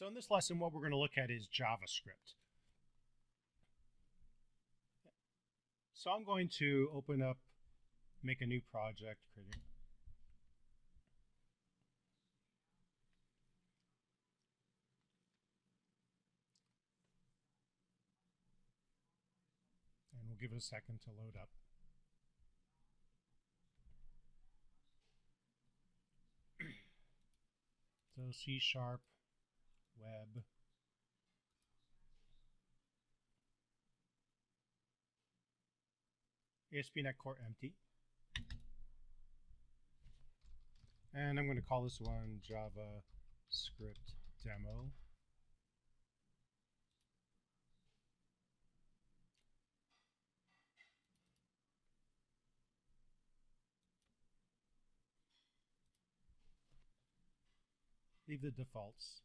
So in this lesson, what we're going to look at is JavaScript. So I'm going to open up, make a new project, and we'll give it a second to load up. So C# web. ASP.NET Core empty. And I'm going to call this one JavaScript demo. Leave the defaults.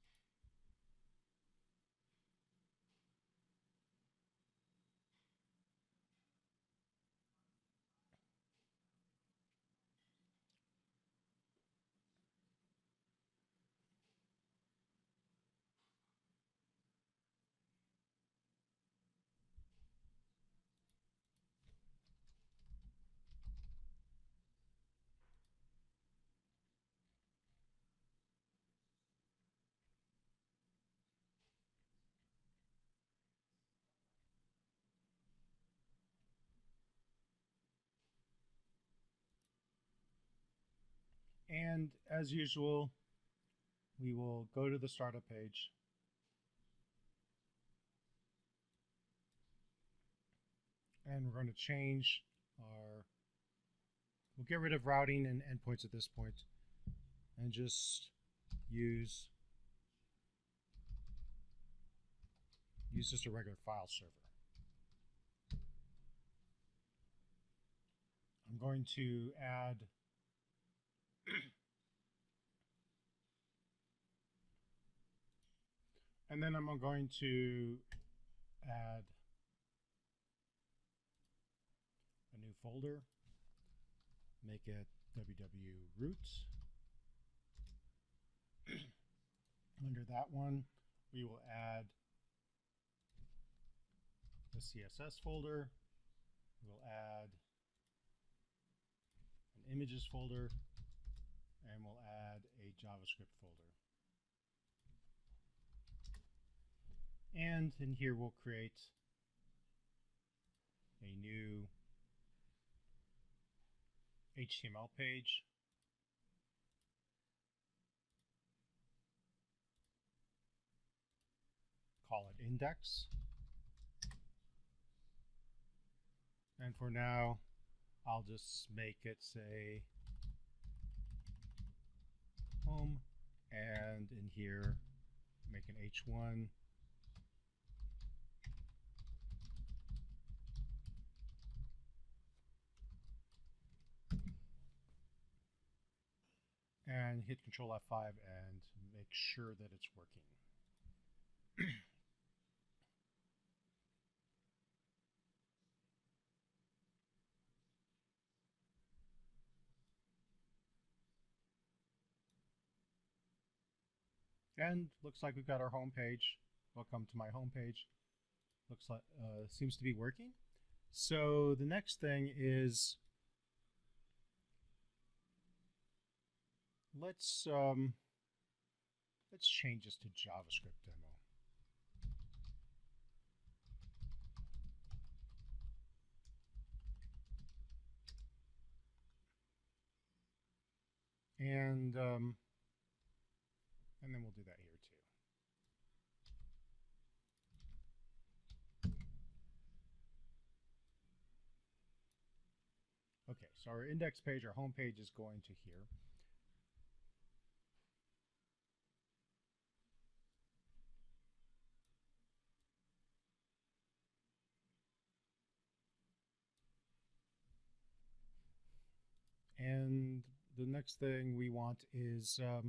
And as usual, we will go to the startup page. And we're going to change we'll get rid of routing and endpoints at this point and just use just a regular file server. I'm going to add and then I'm going to add a new folder, make it www.root. Under that one, we will add the CSS folder. We'll add an images folder, and we'll add a JavaScript folder. And in here, we'll create a new HTML page. Call it index. And for now, I'll just make it say home, and in here, make an H1. And hit Control F5 and make sure that it's working. And looks like we've got our home page. Welcome to my home page. Looks like seems to be working. So the next thing is let's change this to JavaScript demo. And then we'll do that here too. Okay, so our index page, our home page is going to here. And the next thing we want is we'll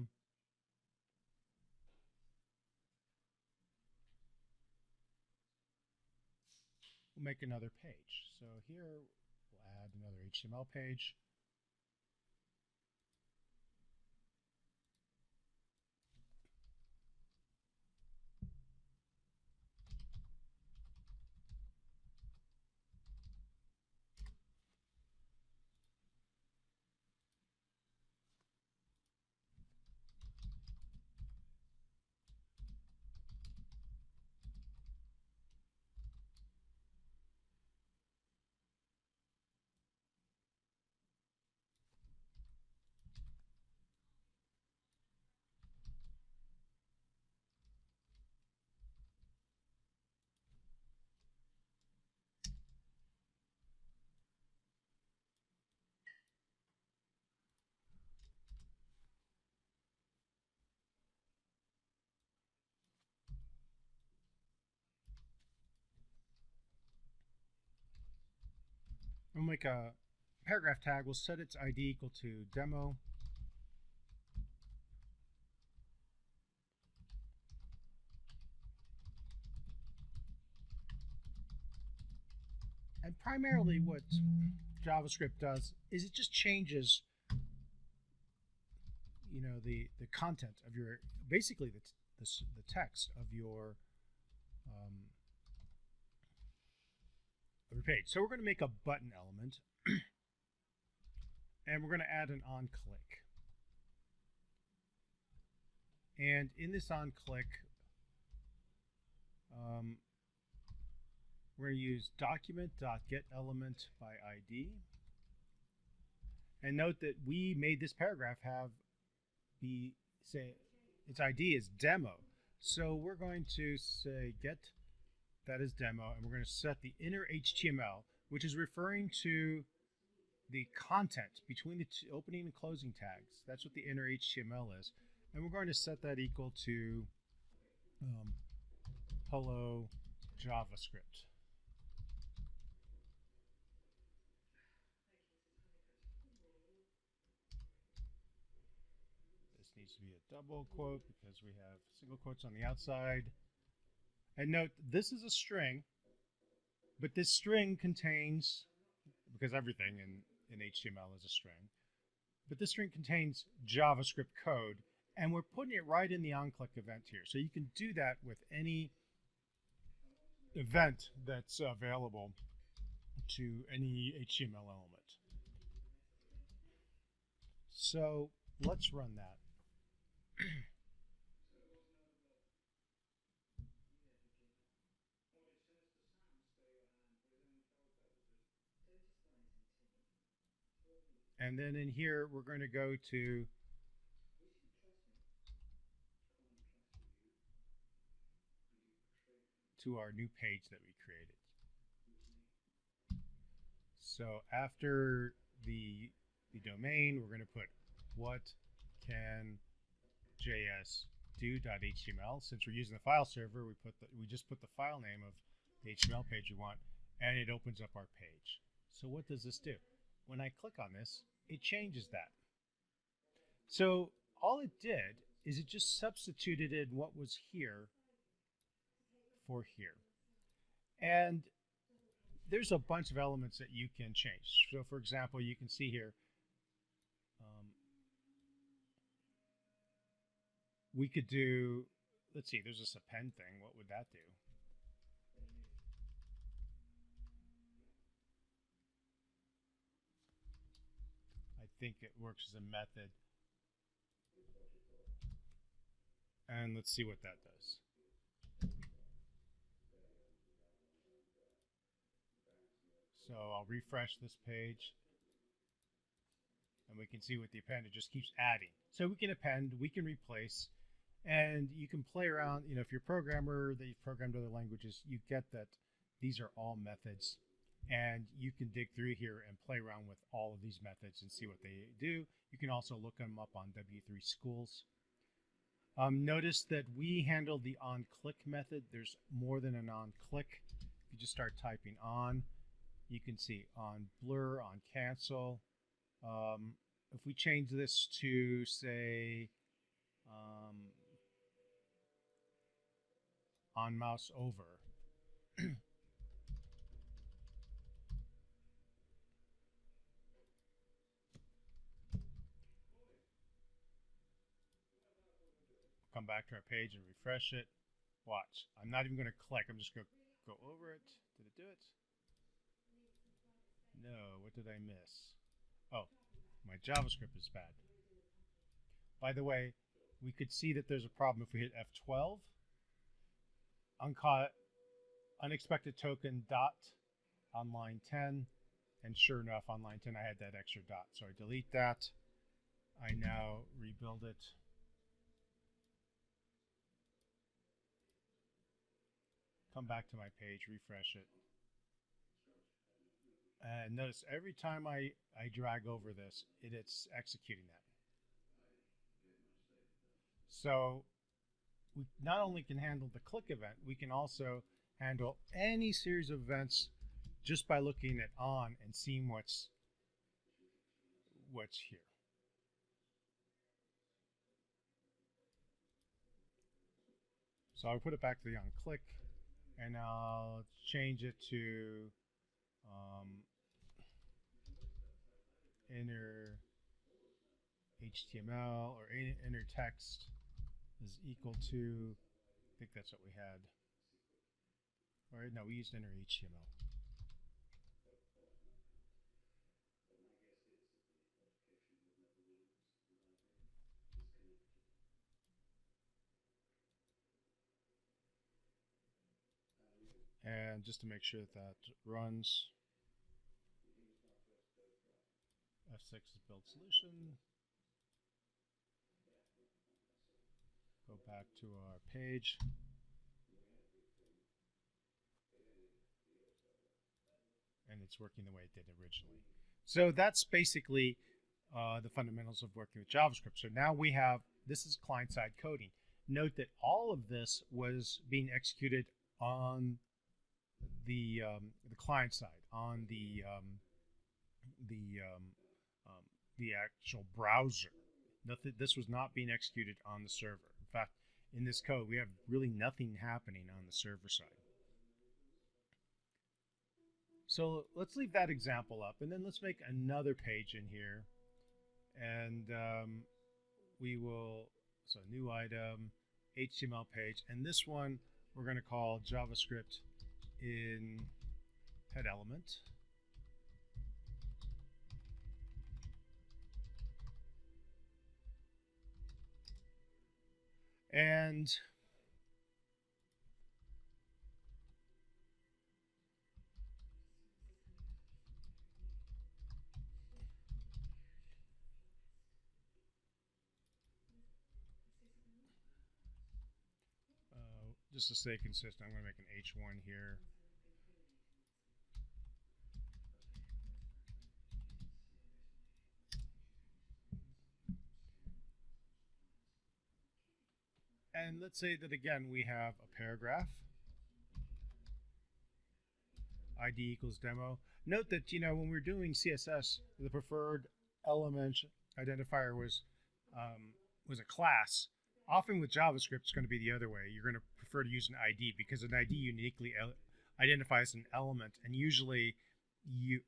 make another page. So here we'll add another HTML page. We'll make a paragraph tag. We'll set its ID equal to demo. And primarily what JavaScript does is it just changes, you know, the content of your, basically the text of your page. So we're going to make a button element, and we're going to add an onClick. And in this onClick, we're going to use document.getElementById. And note that we made this paragraph say its ID is demo. So we're going to say get that is demo, and we're going to set the inner HTML, which is referring to the content between the opening and closing tags. That's what the inner HTML is. And we're going to set that equal to hello JavaScript. This needs to be a double quote because we have single quotes on the outside. And note, this is a string, but this string contains, because everything in HTML is a string, but this string contains JavaScript code, and we're putting it right in the onClick event here. So you can do that with any event that's available to any HTML element. So let's run that. And then in here, we're going to go to our new page that we created. So after the domain, we're going to put what can JS do.html. Since we're using the file server, we just put the file name of the HTML page we want, and it opens up our page. So what does this do? When I click on this, it changes that. So all it did is it just substituted in what was here for here. And there's a bunch of elements that you can change. So for example, you can see here, we could do, let's see, there's this append thing. What would that do? I think it works as a method. And let's see what that does. So I'll refresh this page, and we can see with the append, it just keeps adding. So we can append, we can replace, and you can play around. You know, if you're a programmer that you've programmed other languages, you get that these are all methods, and you can dig through here and play around with all of these methods and see what they do. You can also look them up on W3 Schools. Notice that we handled the onClick method. There's more than an onClick. If you just start typing on, you can see on blur, on cancel. If we change this to, say, on mouse over, come back to our page and refresh it. Watch. I'm not even going to click. I'm just going to go over it. Did it do it? No. What did I miss? Oh, my JavaScript is bad. By the way, we could see that there's a problem if we hit F12. Unexpected token dot on line 10. And sure enough, on line 10, I had that extra dot. So I delete that. I now rebuild it. Come back to my page, refresh it. And notice every time I drag over this, it's executing that. So we not only can handle the click event, we can also handle any series of events just by looking at on and seeing what's here. So I'll put it back to the on click, and I'll change it to inner HTML or inner text is equal to, I think that's what we had. Or no, we used inner HTML. And just to make sure that runs, F6 is build solution. Go back to our page. And it's working the way it did originally. So that's basically the fundamentals of working with JavaScript. So now we have, this is client-side coding. Note that all of this was being executed on the client side, on the actual browser. Nothing, this was not being executed on the server. In fact, in this code, we have really nothing happening on the server side. So let's leave that example up, and then let's make another page in here, and we will, so new item, HTML page, and this one we're going to call JavaScript in head element. And just to stay consistent, I'm going to make an H1 here. And let's say that again we have a paragraph. ID equals demo. Note that, you know, when we're doing CSS, the preferred element identifier was a class. Often with JavaScript, it's going to be the other way. You're going to prefer to use an ID because an ID uniquely identifies an element, and usually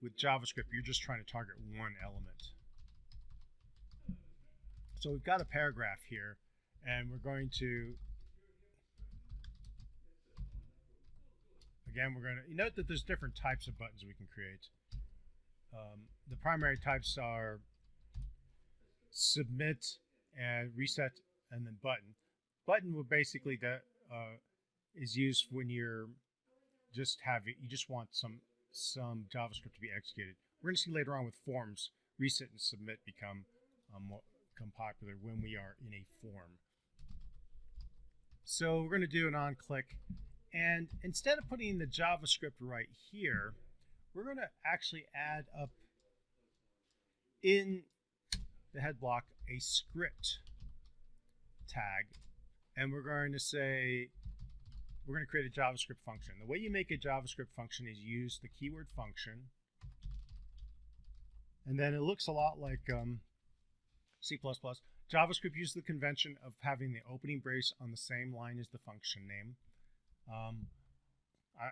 with JavaScript, you're just trying to target one element. So we've got a paragraph here, and we're going to, again, we're going to note that there's different types of buttons we can create. The primary types are submit and reset, and then button. Button will basically is used when you're just you just want some JavaScript to be executed. We're going to see later on with forms, reset and submit become popular when we are in a form. So we're going to do an on click, and instead of putting the JavaScript right here, we're going to actually add up in the head block a script tag, and we're going to say we're going to create a JavaScript function. The way you make a JavaScript function is use the keyword function, and then it looks a lot like C++. JavaScript uses the convention of having the opening brace on the same line as the function name.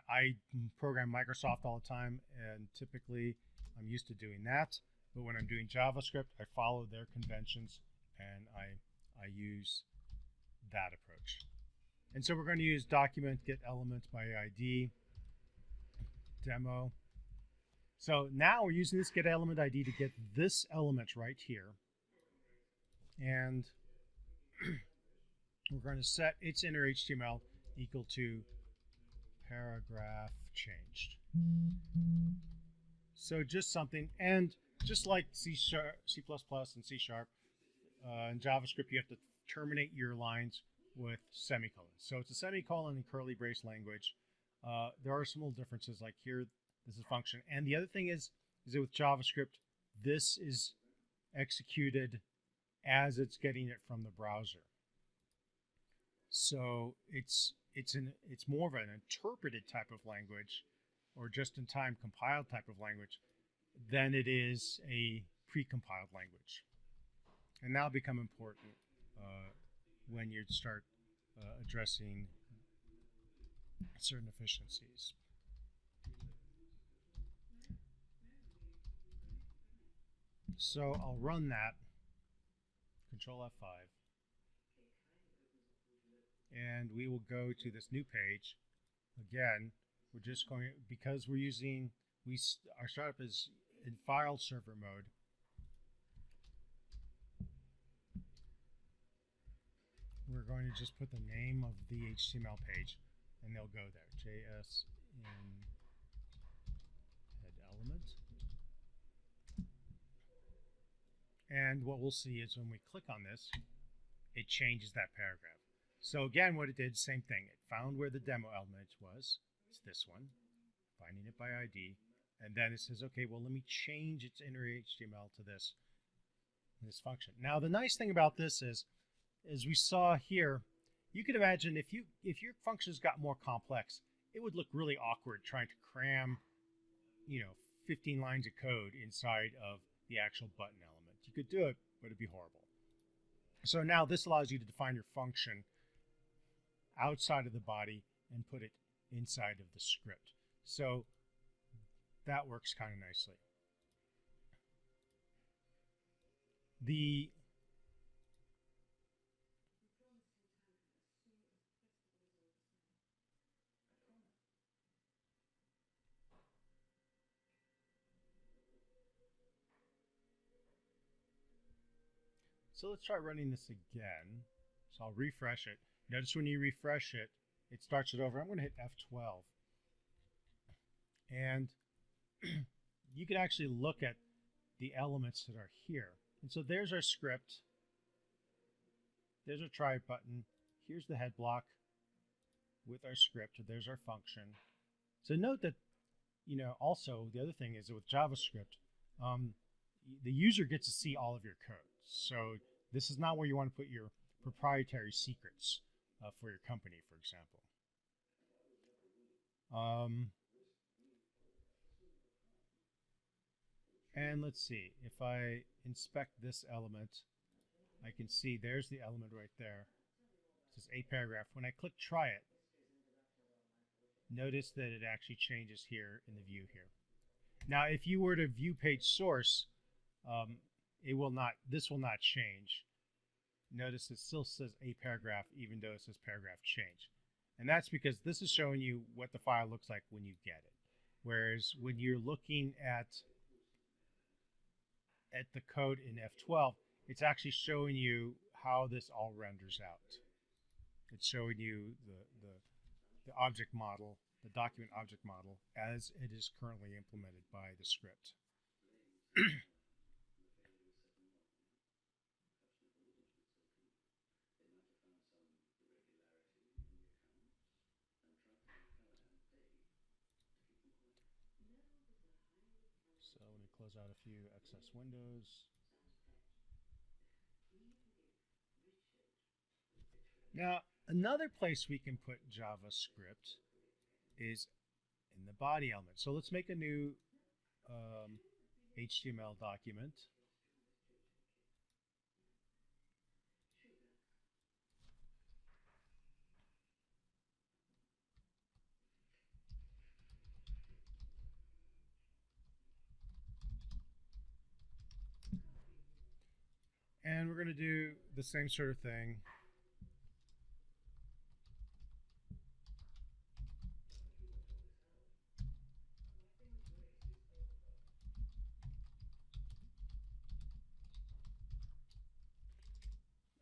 I program Microsoft all the time, and typically I'm used to doing that. But when I'm doing JavaScript, I follow their conventions, and I use that approach. And so we're going to use document get element by ID demo. So now we're using this get element ID to get this element right here. And we're going to set its inner HTML equal to paragraph changed. So just something, and just like C++ and C#, in JavaScript, you have to terminate your lines with semicolons. So it's a semicolon and curly brace language. There are some little differences, like here, this is function. And the other thing is that with JavaScript, this is executed as it's getting it from the browser. So it's more of an interpreted type of language or just-in-time compiled type of language than it is a pre-compiled language. And that'll become important when you start addressing certain efficiencies. So I'll run that, Control F5, and we will go to this new page. Again, we're just going, because we're using, our startup is in file server mode. We're going to just put the name of the HTML page, and they'll go there. JS in head element. And what we'll see is when we click on this, it changes that paragraph. So again, what it did, same thing. It found where the demo element was. It's this one, finding it by ID. And then it says, okay, well, let me change its inner HTML to this function. Now, the nice thing about this is, as we saw here, you could imagine if your functions got more complex, it would look really awkward trying to cram, 15 lines of code inside of the actual button element. You could do it, but it'd be horrible. So now this allows you to define your function outside of the body and put it inside of the script. So that works kind of nicely. So let's try running this again. So I'll refresh it. Notice when you refresh it, it starts it over. I'm going to hit F12. And you can actually look at the elements that are here. And so there's our script. There's our try button. Here's the head block with our script. There's our function. So note that, also the other thing is that with JavaScript, the user gets to see all of your code. So this is not where you want to put your proprietary secrets for your company, for example. And let's see, if I inspect this element, I can see there's the element right there. It says a paragraph. When I click try it, notice that it actually changes here in the view here. Now, if you were to view page source, this will not change. Notice it still says a paragraph even though it says paragraph change. And that's because this is showing you what the file looks like when you get it. Whereas when you're looking at the code in F12, it's actually showing you how this all renders out. It's showing you the object model, the document object model, as it is currently implemented by the script. So let me close out a few excess windows. Now, another place we can put JavaScript is in the body element. So let's make a new HTML document. And we're going to do the same sort of thing.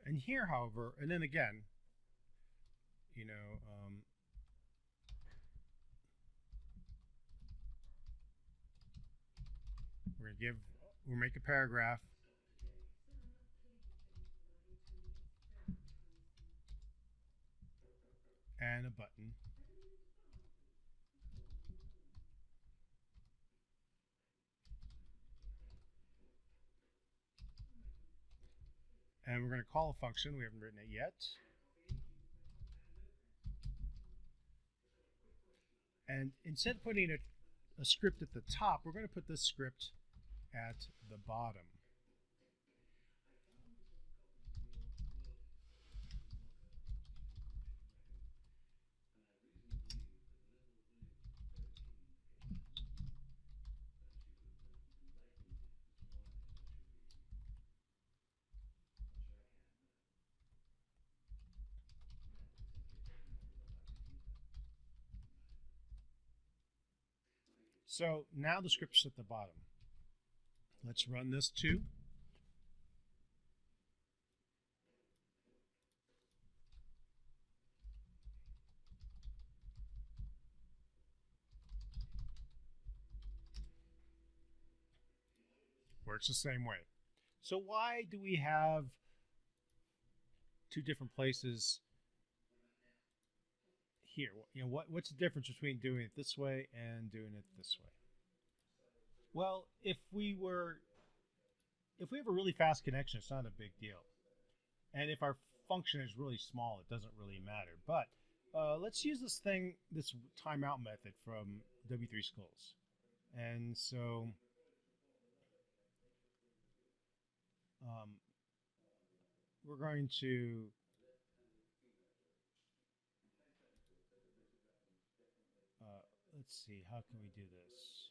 And here, however, and then again, we'll make a paragraph. And a button. And we're going to call a function. We haven't written it yet. And instead of putting a script at the top, we're going to put this script at the bottom. So now the script's at the bottom. Let's run this too. Works the same way. So why do we have two different places here? What's the difference between doing it this way and doing it this way? Well, if we have a really fast connection, it's not a big deal. And if our function is really small, it doesn't really matter. But let's use this timeout method from W3 Schools. And so we're going to let's see, how can we do this?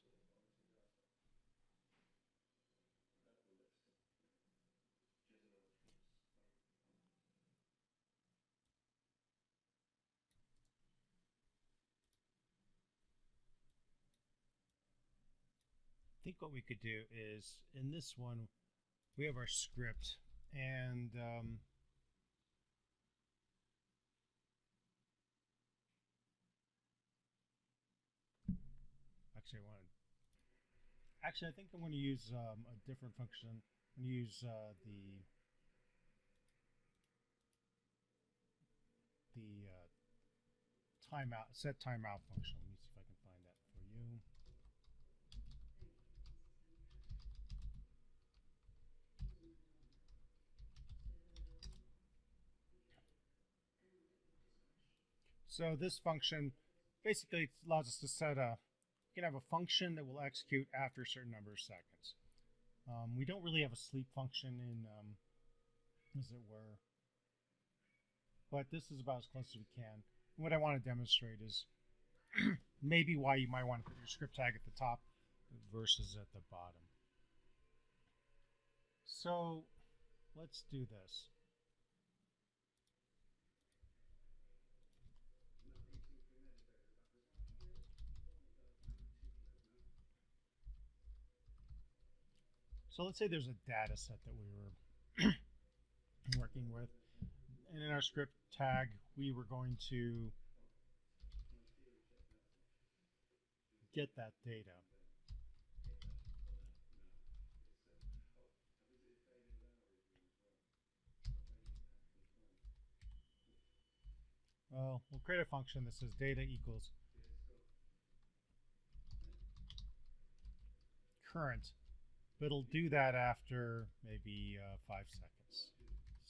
I think what we could do is, in this one, we have our script, and actually, I think I'm going to use a different function. I'm going to use the set timeout function. Let me see if I can find that for you. So this function basically allows us to set you can have a function that will execute after a certain number of seconds. We don't really have a sleep function in, as it were, but this is about as close as we can. And what I want to demonstrate is maybe why you might want to put your script tag at the top versus at the bottom. So let's do this. So let's say there's a data set that we were working with. And in our script tag, we were going to get that data. Well, we'll create a function that says data equals current, but it'll do that after maybe 5 seconds.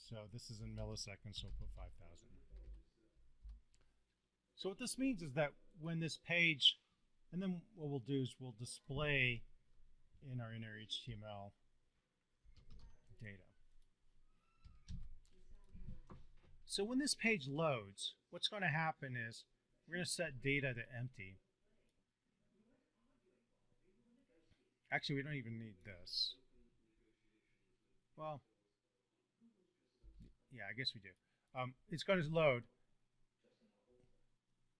So this is in milliseconds, so we'll put 5,000. So what this means is that when this page, and then what we'll do is we'll display in our inner HTML data. So when this page loads, what's going to happen is we're going to set data to empty. Actually, we don't even need this. Well, yeah, I guess we do. It's going to load.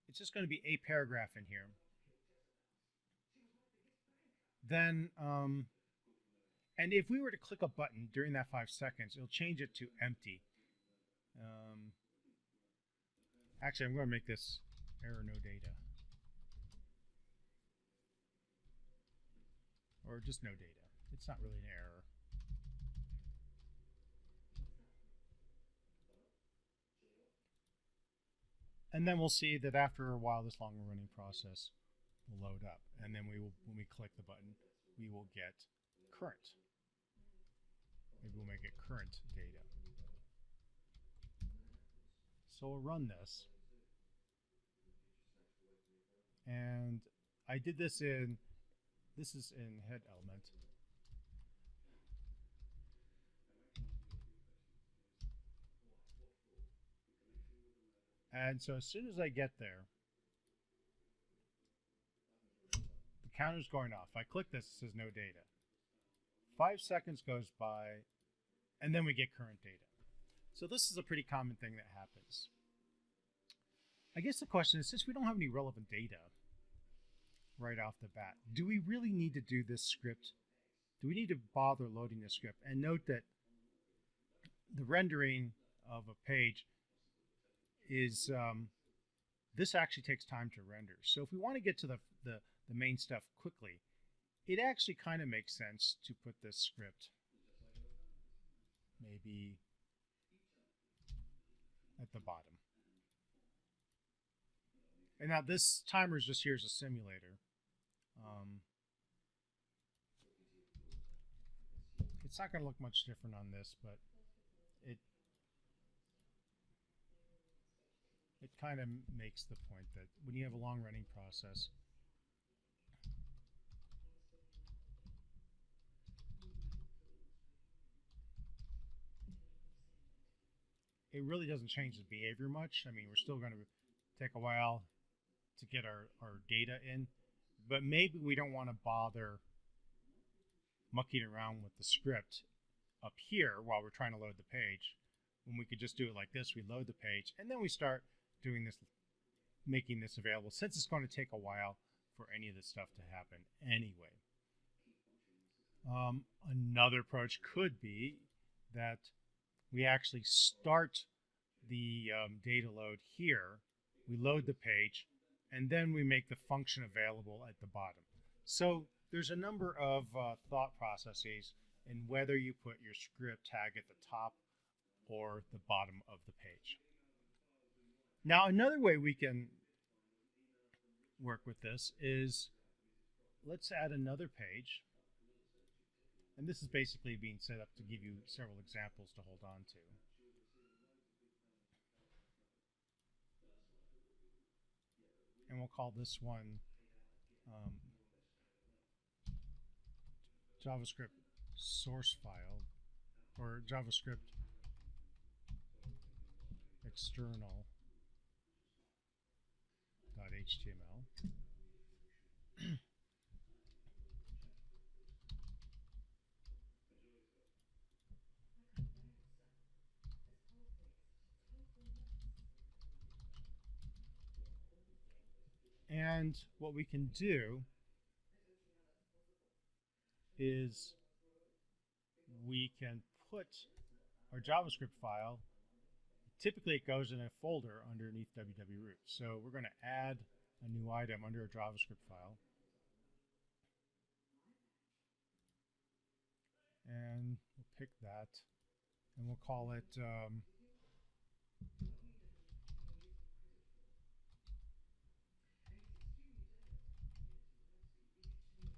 It's just going to be a paragraph in here. Then, and if we were to click a button during that 5 seconds, it'll change it to empty. Actually, I'm going to make this error no data. Or just no data. It's not really an error. And then we'll see that after a while, this longer running process will load up. And then we will, when we click the button, we will get current. Maybe we'll make it current data. So we'll run this. And I did this is in head element. And so as soon as I get there, the counter's going off. I click this, it says no data. 5 seconds goes by, and then we get current data. So this is a pretty common thing that happens. I guess the question is, since we don't have any relevant data right off the bat, do we really need to do this script? Do we need to bother loading this script? And note that the rendering of a page is, this actually takes time to render. So if we want to get to the main stuff quickly, it actually kind of makes sense to put this script maybe at the bottom. And now this timer is just here as a simulator. It's not going to look much different on this, but it kind of makes the point that when you have a long running process, it really doesn't change the behavior much. I mean, we're still going to take a while to get our data in, but maybe we don't want to bother mucking around with the script up here while we're trying to load the page, when we could just do it like this. We load the page and then we start doing this, making this available, since it's going to take a while for any of this stuff to happen anyway. Another approach could be that we actually start the data load here, we load the page, and then we make the function available at the bottom. So there's a number of thought processes in whether you put your script tag at the top or the bottom of the page. Now, another way we can work with this is, let's add another page. And this is basically being set up to give you several examples to hold on to. And we'll call this one JavaScript source file, or JavaScript external.html. And what we can do is we can put our JavaScript file, typically it goes in a folder underneath www-root. So we're going to add a new item under a JavaScript file. And we'll pick that, and we'll call it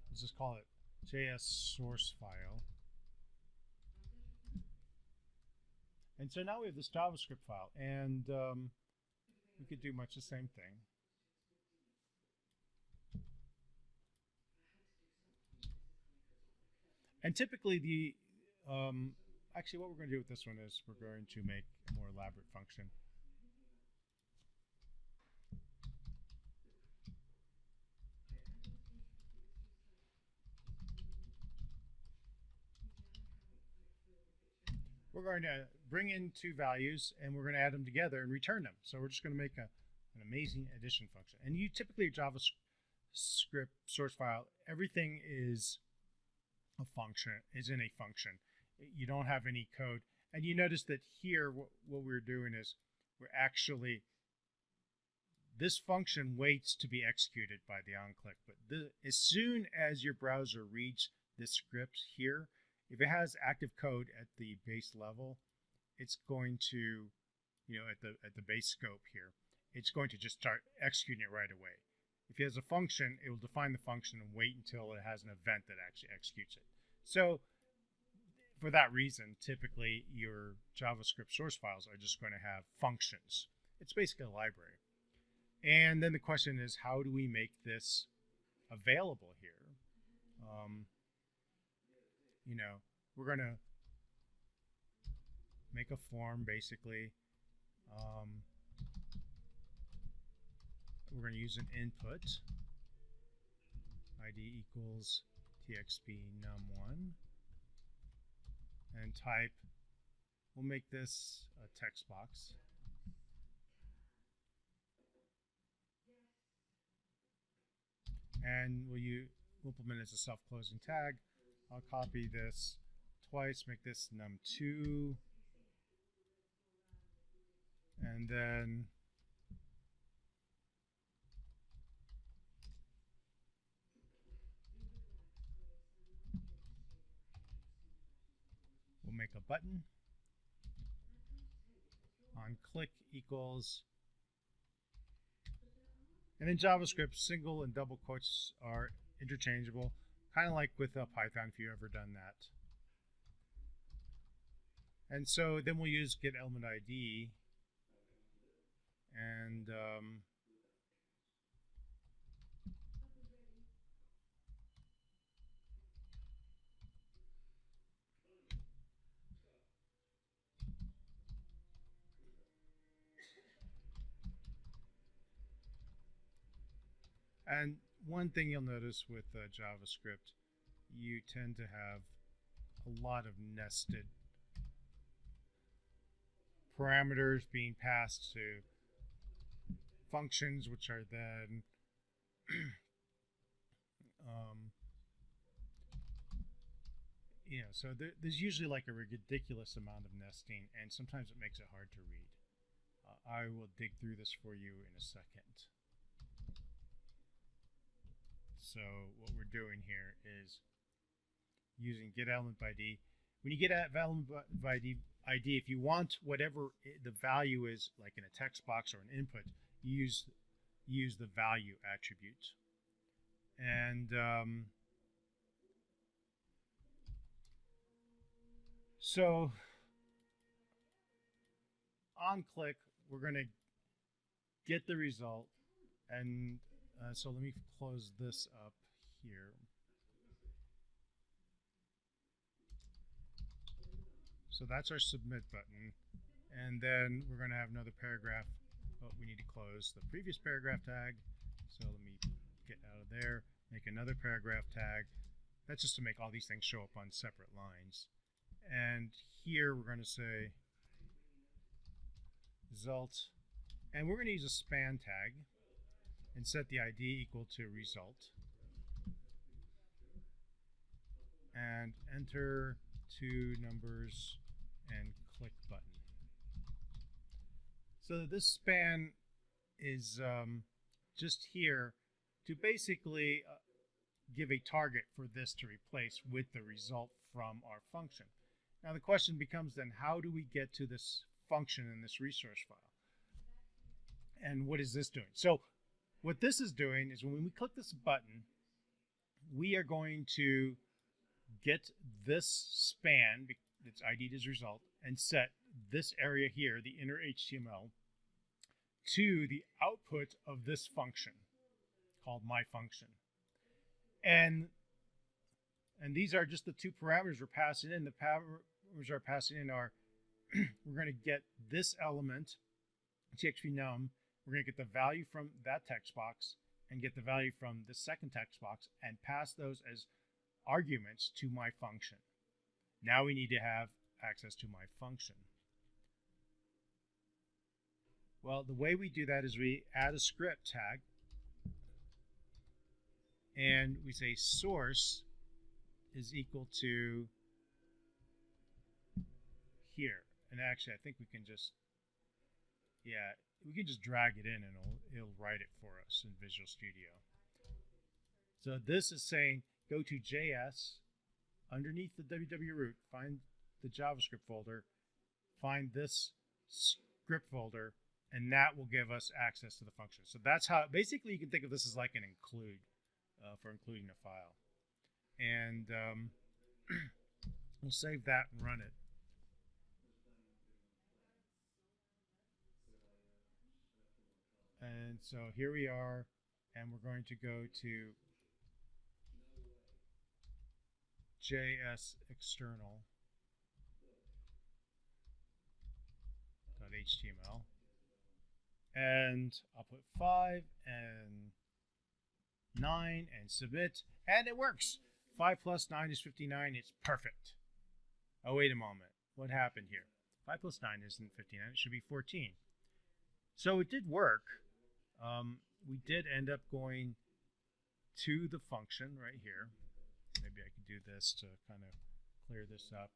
let's just call it JS source file. And so now we have this JavaScript file, and we could do much the same thing. And typically the, actually what we're going to do with this one is we're going to make a more elaborate function. We're going to bring in two values and we're going to add them together and return them. So we're just going to make an amazing addition function. And you typically, JavaScript source file, everything is a function, is in a function. You don't have any code. And you notice that here what we're doing is we're actually, this function waits to be executed by the onClick. But as soon as your browser reads this script here, if it has active code at the base level, it's going to, at the base scope here, it's going to just start executing it right away. If it has a function, it will define the function and wait until it has an event that actually executes it. So for that reason, typically your JavaScript source files are just going to have functions. It's basically a library. And then the question is, how do we make this available here. You know, we're going to make a form basically. We're going to use an input id equals txp num1 and type. We'll make this a text box. And we'll implement it as a self-closing tag. I'll copy this twice, make this num2, and then we'll make a button. On click equals, and in JavaScript, single and double quotes are interchangeable, kind of like with Python if you've ever done that. And so then we'll use getElementID, and one thing you'll notice with JavaScript, you tend to have a lot of nested parameters being passed to functions, which are then so there's usually like a ridiculous amount of nesting, and sometimes it makes it hard to read. I will dig through this for you in a second. So what we're doing here is using getElementID. When you get ElementID, if you want whatever the value is, like in a text box or an input, you use the value attribute. And so on click, we're going to get the result. And so let me close this up here. So that's our submit button. And then we're going to have another paragraph. Oh, we need to close the previous paragraph tag. So let me get out of there, make another paragraph tag. That's just to make all these things show up on separate lines. And here we're going to say result. And we're going to use a span tag and set the ID equal to result. And enter two numbers and click button. So this span is just here to basically give a target for this to replace with the result from our function. Now the question becomes then, how do we get to this function in this resource file? And what is this doing? So what this is doing is when we click this button, we are going to get this span, that's ID'd as result, and set this area here, the inner HTML, to the output of this function called myFunction. And these are just the two parameters we're passing in. The parameters we're passing in are we're going to get this element, txp num, we're going to get the value from that text box and get the value from the second text box and pass those as arguments to my function. Now we need to have access to my function. Well, the way we do that is we add a script tag and we say source is equal to here. And actually, I think we can just, we can just drag it in and it'll write it for us in Visual Studio. So this is saying go to JS, underneath the www root, find the JavaScript folder, find this script folder, and that will give us access to the function. So that's how, basically you can think of this as like an include for including a file. And we'll save that and run it. And so here we are, and we're going to go to JS external .html, and I'll put 5 and 9 and submit, and it works. 5 plus 9 is 59. It's perfect. Oh, wait a moment. What happened here? 5 plus 9 isn't 59. It should be 14. So it did work. We did end up going to the function right here. Maybe I could do this to kind of clear this up.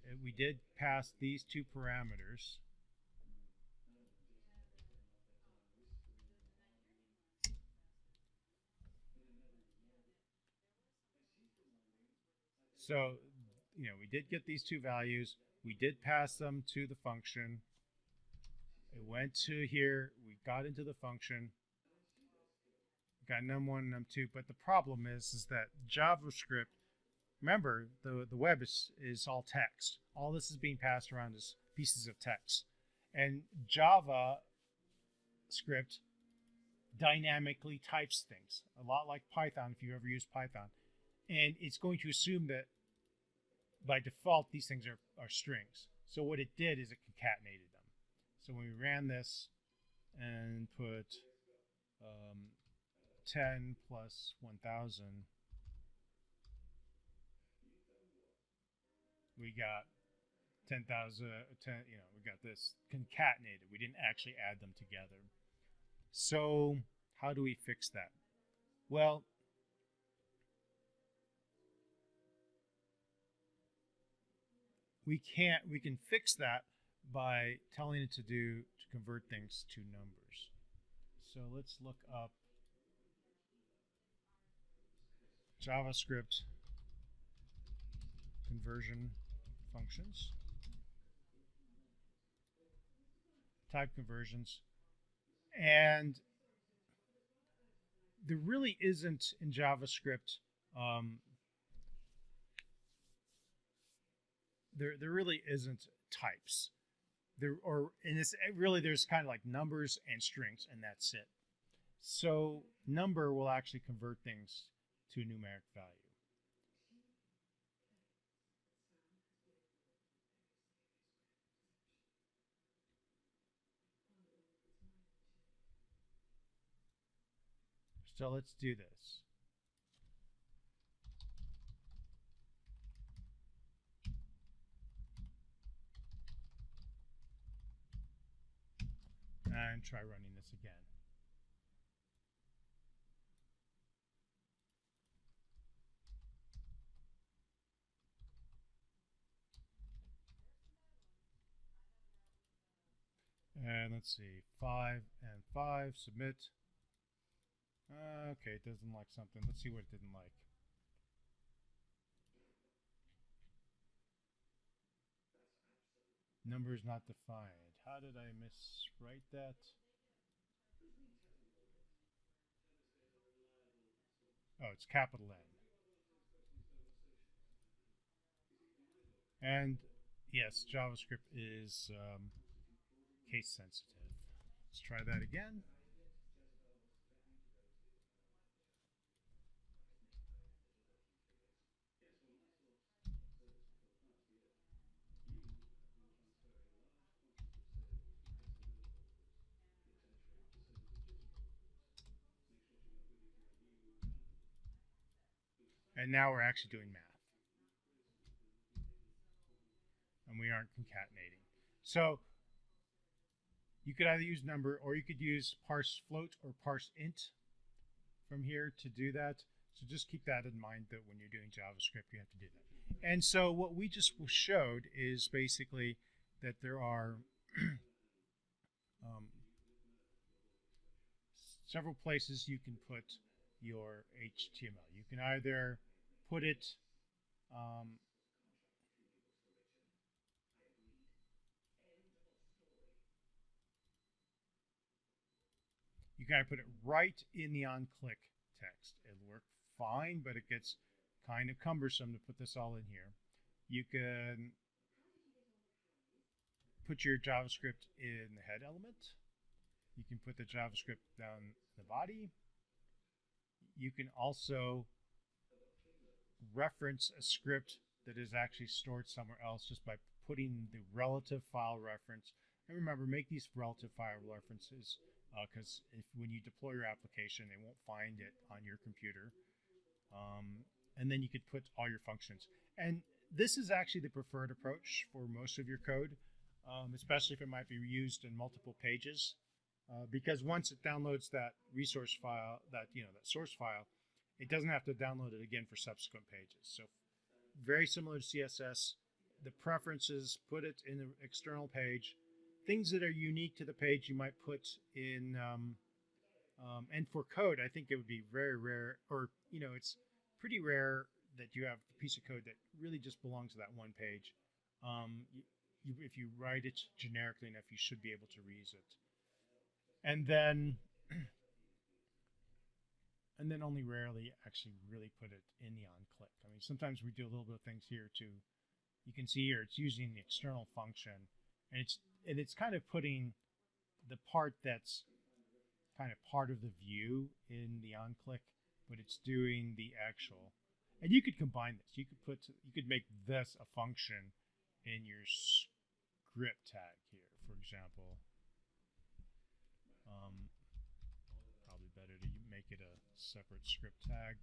And we did pass these two parameters. So, we did get these two values. We did pass them to the function. It went to here. We got into the function. Got num1, num2. But the problem is that JavaScript, remember, the web is all text. All this is being passed around as pieces of text. And JavaScript dynamically types things, a lot like Python if you ever use Python. And it's going to assume that by default these things are strings. So what it did is it concatenated them. So when we ran this and put 10 plus 1000, we got 10,000, we got this concatenated. We didn't actually add them together. So how do we fix that? Well, we can fix that by telling it to convert things to numbers. So let's look up JavaScript conversion functions, type conversions, and there really isn't in JavaScript there really isn't types. There's kind of like numbers and strings, and that's it. So number will actually convert things to a numeric value. So let's do this. And try running this again. And let's see, 5 and 5, submit. Okay, it doesn't like something. Let's see what it didn't like. Number is not defined. How did I miswrite that? Oh, it's capital N. And yes, JavaScript is case sensitive. Let's try that again. And now we're actually doing math. And we aren't concatenating. So you could either use number, or you could use parse float or parse int from here to do that. So just keep that in mind, that when you're doing JavaScript, you have to do that. And so what we just showed is basically that there are several places you can put your HTML. You can either put it you can put it right in the on-click text. It'll work fine, but it gets kind of cumbersome to put this all in here. You can put your JavaScript in the head element. You can put the JavaScript down the body. you can also reference a script that is actually stored somewhere else just by putting the relative file reference. And remember, make these relative file references because if when you deploy your application, they won't find it on your computer. And then you could put all your functions. And this is actually the preferred approach for most of your code, especially if it might be used in multiple pages. Because once it downloads that resource file, that source file, it doesn't have to download it again for subsequent pages. So very similar to CSS, the preferences, put it in the external page. Things that are unique to the page you might put in, and for code, I think it would be very rare, or it's pretty rare that you have a piece of code that really just belongs to that one page. If you write it generically enough, you should be able to reuse it. And then only rarely actually really put it in the onClick. I mean, sometimes we do a little bit of things here too. You can see here it's using the external function, and it's kind of putting the part that's kind of part of the view in the onClick, but it's doing the actual. And you could combine this. You could make this a function in your script tag here, for example. Probably better to make it a separate script tag.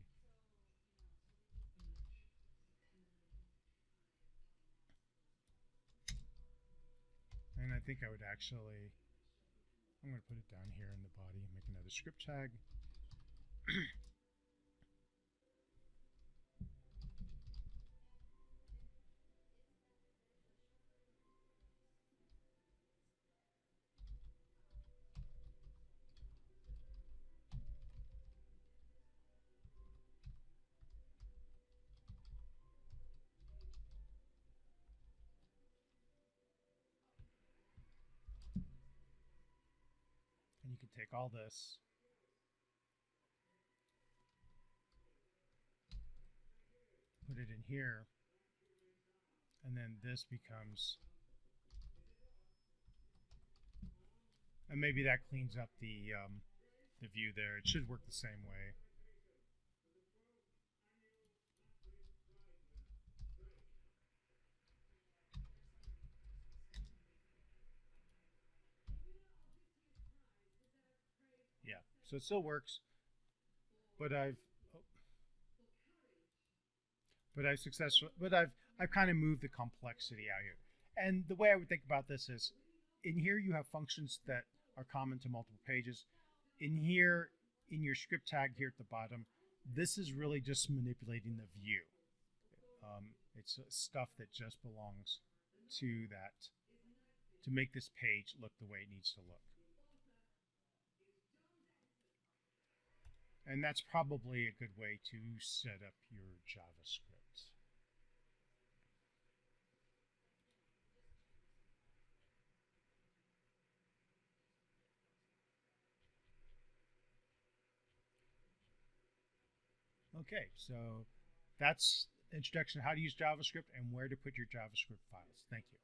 And I think I would actually, I'm going to put it down here in the body and make another script tag. And you can take all this, put it in here, and then this becomes, and maybe that cleans up the view there. It should work the same way. Yeah, so it still works, but I've kind of moved the complexity out here. And the way I would think about this is, in here you have functions that are common to multiple pages. In here, in your script tag here at the bottom, this is really just manipulating the view. It's stuff that just belongs to that, to make this page look the way it needs to look. And that's probably a good way to set up your JavaScript. Okay, so that's introduction to how to use JavaScript and where to put your JavaScript files. Thank you.